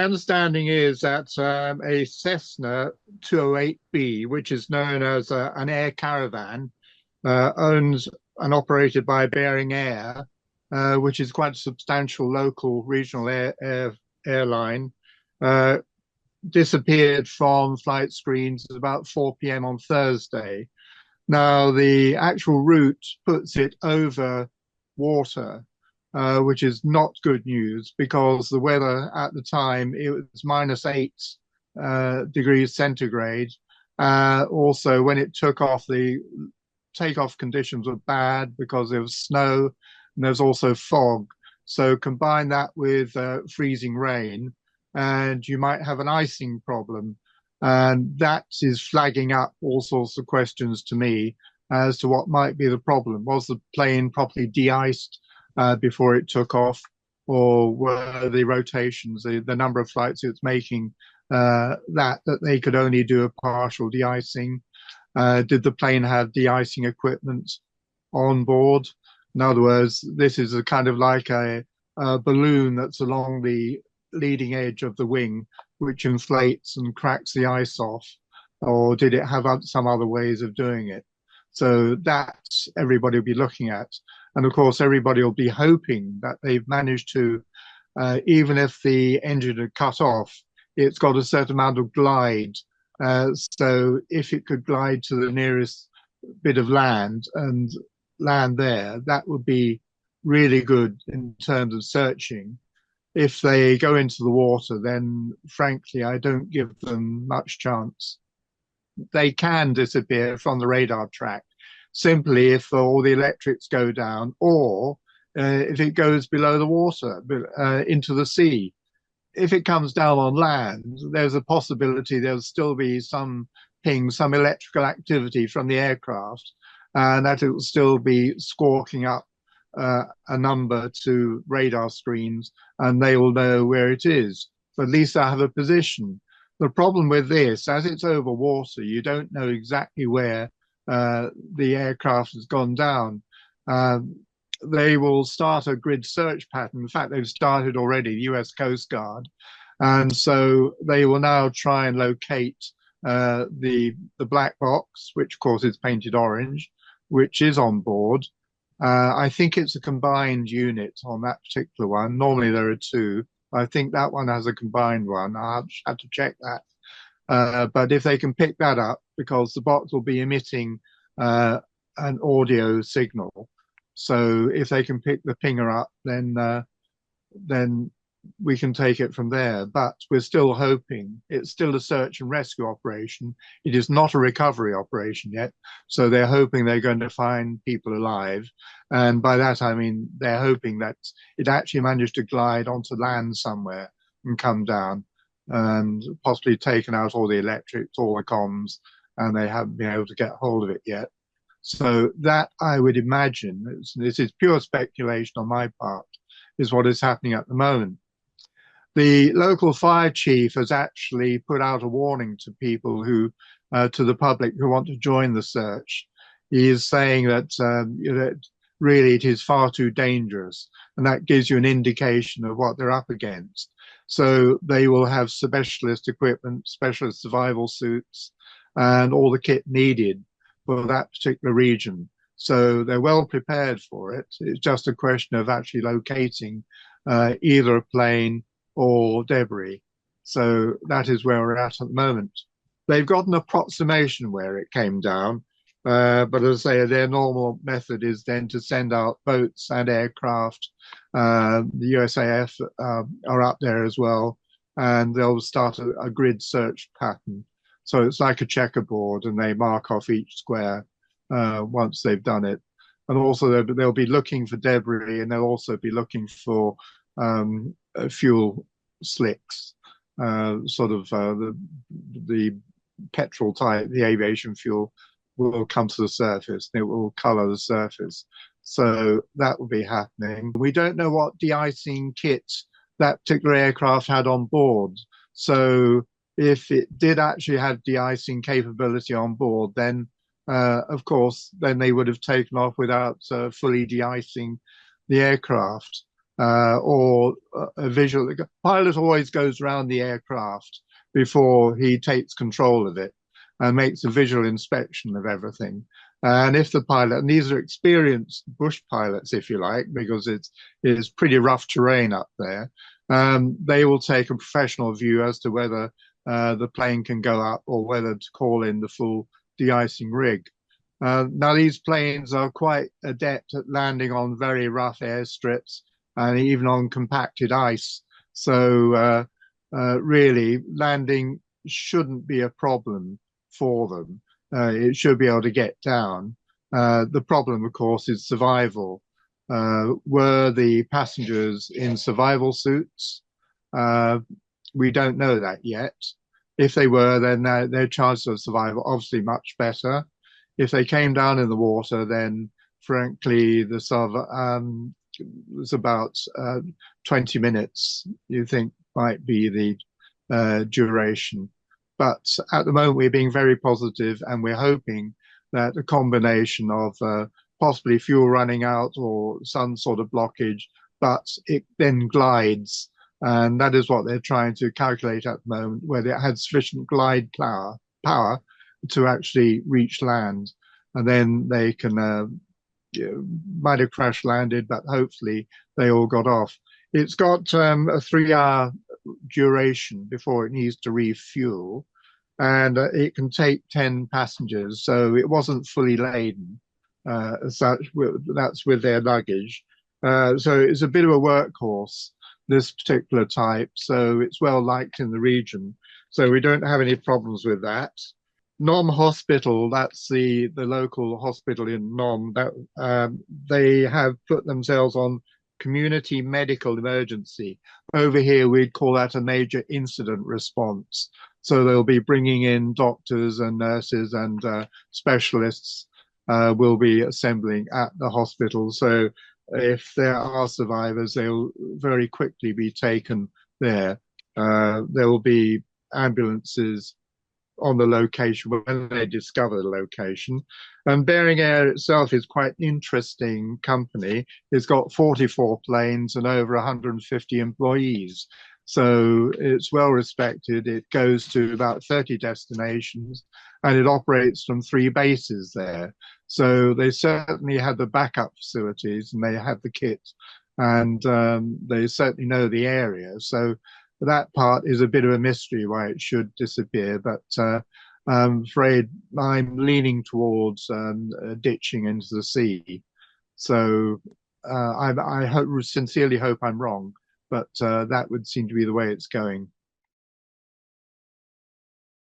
my understanding is that a Cessna 208B, which is known as an air caravan, owned and operated by Bering Air, which is quite a substantial local regional airline, uh, disappeared from flight screens at about 4 p.m. on Thursday. Now, the actual route puts it over water, which is not good news because the weather at the time, it was -8 degrees centigrade. Also, when it took off, the takeoff conditions were bad because there was snow and there's also fog. So combine that with freezing rain, and you might have an icing problem. And that is flagging up all sorts of questions to me as to what might be the problem. Was the plane properly de-iced before it took off, or were the rotations, the number of flights it's making, that they could only do a partial de-icing? Did the plane have de-icing equipment on board? In other words, this is a kind of like a balloon that's along the leading edge of the wing, which inflates and cracks the ice off, or did it have some other ways of doing it? So that's everybody will be looking at. And of course, everybody will be hoping that they've managed to, even if the engine had cut off, it's got a certain amount of glide. So if it could glide to the nearest bit of land and land there, that would be really good in terms of searching. If they go into the water, then frankly, I don't give them much chance. They can disappear from the radar track simply if all the electrics go down, or if it goes below the water, into the sea. If it comes down on land, there's a possibility there'll still be some ping, some electrical activity from the aircraft, and that it will still be squawking up a number to radar screens, and they will know where it is. But at least I have a position. The problem with this, as it's over water, you don't know exactly where the aircraft has gone down. They will start a grid search pattern. In fact, they've started already, the US Coast Guard. And so they will now try and locate the black box, which of course is painted orange, which is on board. I think it's a combined unit on that particular one. Normally there are two. I think that one has a combined one. I'll have to check that. But if they can pick that up, because the box will be emitting an audio signal. So if they can pick the pinger up, then we can take it from there. But we're still hoping. It's still a search and rescue operation. It is not a recovery operation yet. So they're hoping they're going to find people alive. And by that, I mean, they're hoping that it actually managed to glide onto land somewhere and come down and possibly taken out all the electrics, all the comms, and they haven't been able to get hold of it yet. So that I would imagine, this is pure speculation on my part, is what is happening at the moment. The local fire chief has actually put out a warning to people who, to the public who want to join the search. He is saying that really it is far too dangerous, and that gives you an indication of what they're up against. So they will have specialist equipment, specialist survival suits, and all the kit needed for that particular region. So they're well prepared for it. It's just a question of actually locating either a plane or debris. So that is where we're at the moment. They've got an approximation where it came down, but as I say, their normal method is then to send out boats and aircraft. The USAF are up there as well, and they'll start a grid search pattern. So it's like a checkerboard, and they mark off each square once they've done it. And also they'll be looking for debris, and they'll also be looking for fuel slicks, the petrol type, the aviation fuel will come to the surface, and it will color the surface. So that will be happening. We don't know what de-icing kit that particular aircraft had on board. So if it did actually have de-icing capability on board, then of course, then they would have taken off without fully de-icing the aircraft. or a visual. The pilot always goes around the aircraft before he takes control of it and makes a visual inspection of everything. And if the pilot, and these are experienced bush pilots, if you like, because it's pretty rough terrain up there, they will take a professional view as to whether the plane can go up or whether to call in the full de-icing rig. Now, these planes are quite adept at landing on very rough airstrips and even on compacted ice. So, really, landing shouldn't be a problem for them. It should be able to get down. The problem, of course, is survival. Were the passengers in survival suits? Uh, we don't know that yet. If they were, then their chances of survival obviously much better. If they came down in the water, then frankly, the sort of was about 20 minutes, you think might be the duration. But at the moment, we're being very positive and we're hoping that a combination of possibly fuel running out or some sort of blockage, but it then glides. And that is what they're trying to calculate at the moment, whether it had sufficient glide power to actually reach land. And then they can might have crash landed, but hopefully they all got off. It's got a 3 hour duration before it needs to refuel, and it can take 10 passengers, so it wasn't fully laden as such. That's with their luggage. So it's a bit of a workhorse, this particular type, so it's well liked in the region. So we don't have any problems with that. Nom Hospital, that's the local hospital in Nom, that they have put themselves on community medical emergency. Over here, we'd call that a major incident response. So they'll be bringing in doctors and nurses and specialists will be assembling at the hospital. So if there are survivors, they'll very quickly be taken there. There will be ambulances on the location when they discover the location. And Bering Air itself is quite an interesting company. It's got 44 planes and over 150 employees. So it's well respected. It goes to about 30 destinations and it operates from 3 bases there. So they certainly have the backup facilities and they have the kit and they certainly know the area. So that part is a bit of a mystery why it should disappear, but I'm afraid I'm leaning towards ditching into the sea. So I sincerely hope I'm wrong, but that would seem to be the way it's going.